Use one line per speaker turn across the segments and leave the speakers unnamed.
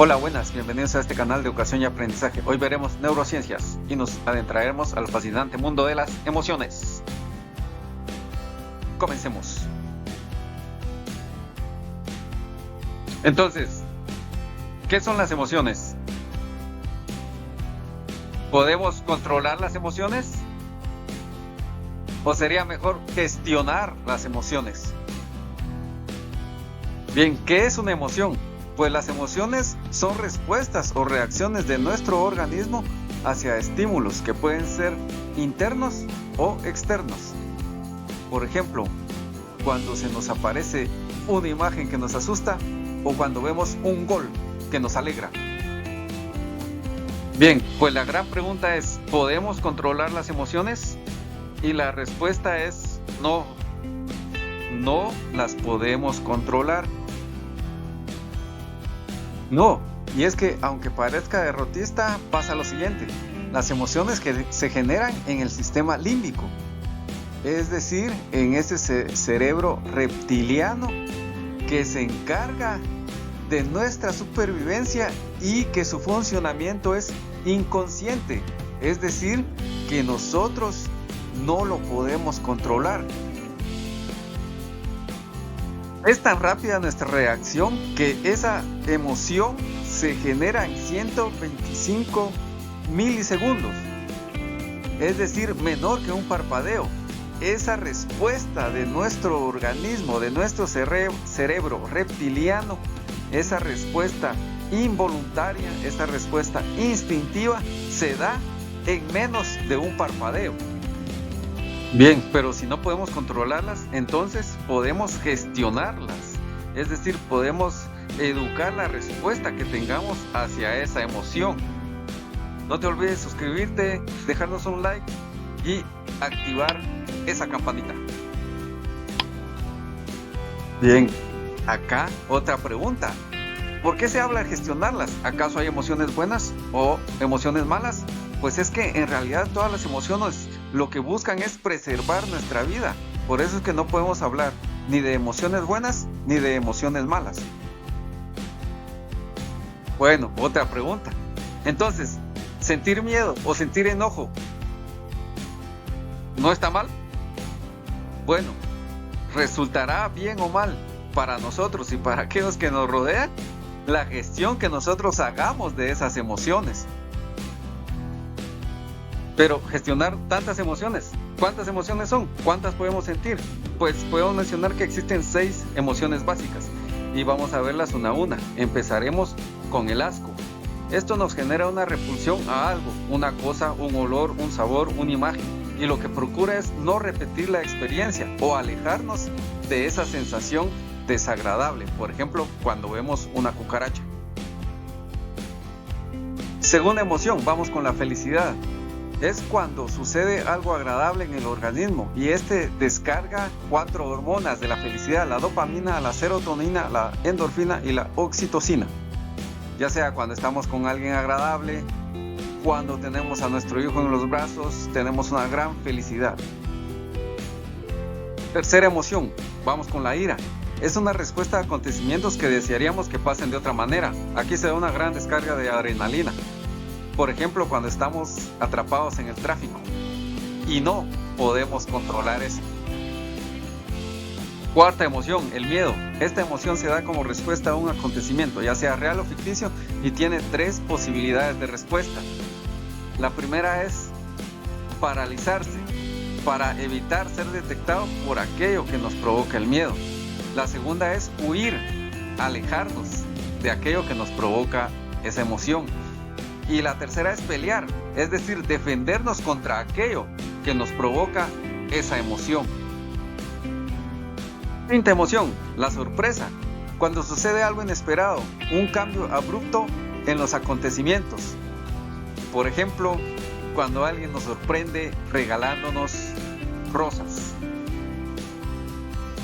Hola, buenas, bienvenidos a este canal de educación y aprendizaje. Hoy veremos neurociencias y nos adentraremos al fascinante mundo de las emociones. Comencemos. Entonces, ¿qué son las emociones? ¿Podemos controlar las emociones? ¿O sería mejor gestionar las emociones? Bien, ¿qué es una emoción? Pues las emociones son respuestas o reacciones de nuestro organismo hacia estímulos que pueden ser internos o externos. Por ejemplo, cuando se nos aparece una imagen que nos asusta o cuando vemos un gol que nos alegra. Bien, pues la gran pregunta es, ¿podemos controlar las emociones? Y la respuesta es no, no las podemos controlar. No, y es que aunque parezca derrotista, pasa lo siguiente. Las emociones que se generan en el sistema límbico, es decir, en ese cerebro reptiliano que se encarga de nuestra supervivencia y que su funcionamiento es inconsciente, es decir, que nosotros no lo podemos controlar. Es tan rápida nuestra reacción que esa emoción se genera en 125 milisegundos, es decir, menor que un parpadeo. Esa respuesta de nuestro organismo, de nuestro cerebro reptiliano, esa respuesta involuntaria, esa respuesta instintiva, se da en menos de un parpadeo. Bien, pero si no podemos controlarlas, entonces podemos gestionarlas. Es decir, podemos educar la respuesta que tengamos hacia esa emoción. No te olvides suscribirte, dejarnos un like y activar esa campanita. Bien, acá otra pregunta. ¿Por qué se habla de gestionarlas? ¿Acaso hay emociones buenas o emociones malas? Pues es que en realidad todas las emociones lo que buscan es preservar nuestra vida. Por eso es que no podemos hablar ni de emociones buenas ni de emociones malas. Bueno, otra pregunta. Entonces, ¿sentir miedo o sentir enojo no está mal? Bueno, ¿resultará bien o mal para nosotros y para aquellos que nos rodean la gestión que nosotros hagamos de esas emociones? Pero gestionar tantas emociones, ¿cuántas emociones son? ¿Cuántas podemos sentir? Pues podemos mencionar que existen 6 emociones básicas y vamos a verlas una a una. Empezaremos con el asco. Esto nos genera una repulsión a algo, una cosa, un olor, un sabor, una imagen, y lo que procura es no repetir la experiencia o alejarnos de esa sensación desagradable. Por ejemplo, cuando vemos una cucaracha. Segunda emoción, vamos con la felicidad. Es cuando sucede algo agradable en el organismo y este descarga 4 hormonas de la felicidad: la dopamina, la serotonina, la endorfina y la oxitocina. Ya sea cuando estamos con alguien agradable, cuando tenemos a nuestro hijo en los brazos, tenemos una gran felicidad. Tercera emoción, vamos con la ira. Es una respuesta a acontecimientos que desearíamos que pasen de otra manera. Aquí se da una gran descarga de adrenalina. Por ejemplo, cuando estamos atrapados en el tráfico y no podemos controlar eso. Cuarta emoción, el miedo. Esta emoción se da como respuesta a un acontecimiento, ya sea real o ficticio, y tiene 3 posibilidades de respuesta. La primera es paralizarse para evitar ser detectado por aquello que nos provoca el miedo. La segunda es huir, alejarnos de aquello que nos provoca esa emoción. Y la tercera es pelear, es decir, defendernos contra aquello que nos provoca esa emoción. Quinta emoción, la sorpresa. Cuando sucede algo inesperado, un cambio abrupto en los acontecimientos. Por ejemplo, cuando alguien nos sorprende regalándonos rosas.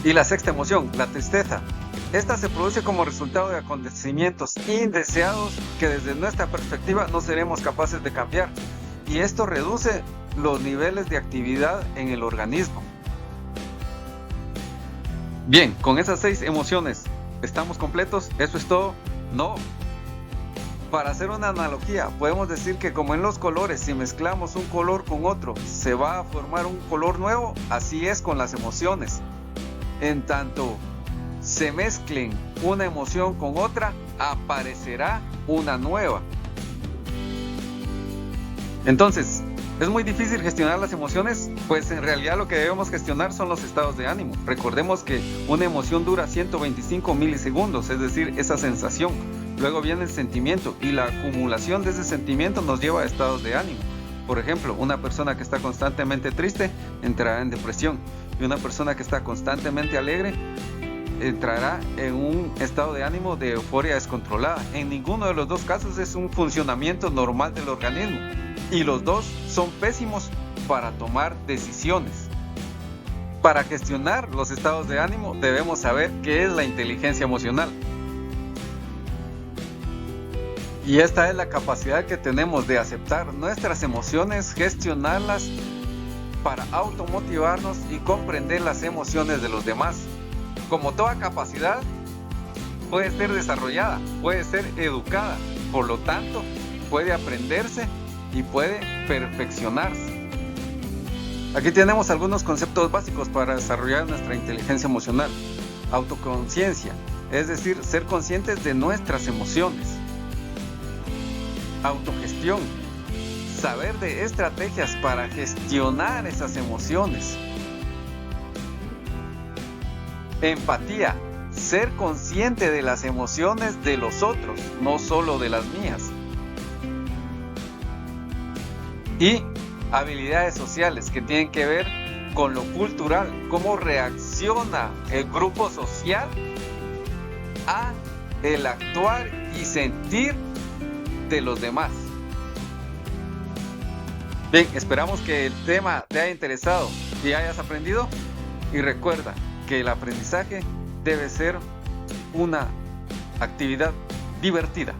Y la sexta emoción, la tristeza. Esta se produce como resultado de acontecimientos indeseados que desde nuestra perspectiva no seremos capaces de cambiar, y esto reduce los niveles de actividad en el organismo. Bien, con esas 6 emociones, ¿estamos completos? ¿Eso es todo? No. Para hacer una analogía, podemos decir que como en los colores, si mezclamos un color con otro, se va a formar un color nuevo, así es con las emociones. En tanto se mezclen una emoción con otra, aparecerá una nueva. Entonces, ¿es muy difícil gestionar las emociones? Pues en realidad lo que debemos gestionar son los estados de ánimo. Recordemos que una emoción dura 125 milisegundos, es decir, esa sensación. Luego viene el sentimiento y la acumulación de ese sentimiento nos lleva a estados de ánimo. Por ejemplo, una persona que está constantemente triste entrará en depresión y una persona que está constantemente alegre entrará en un estado de ánimo de euforia descontrolada. En ninguno de los dos casos es un funcionamiento normal del organismo y los dos son pésimos para tomar decisiones. Para gestionar los estados de ánimo debemos saber qué es la inteligencia emocional. Y esta es la capacidad que tenemos de aceptar nuestras emociones, gestionarlas para automotivarnos y comprender las emociones de los demás. Como toda capacidad, puede ser desarrollada, puede ser educada, por lo tanto, puede aprenderse y puede perfeccionarse. Aquí tenemos algunos conceptos básicos para desarrollar nuestra inteligencia emocional. Autoconciencia, es decir, ser conscientes de nuestras emociones. Autogestión, saber de estrategias para gestionar esas emociones. Empatía, ser consciente de las emociones de los otros, no solo de las mías. Y habilidades sociales que tienen que ver con lo cultural, cómo reacciona el grupo social a el actuar y sentir de los demás. Bien, esperamos que el tema te haya interesado y hayas aprendido. Y recuerda que el aprendizaje debe ser una actividad divertida.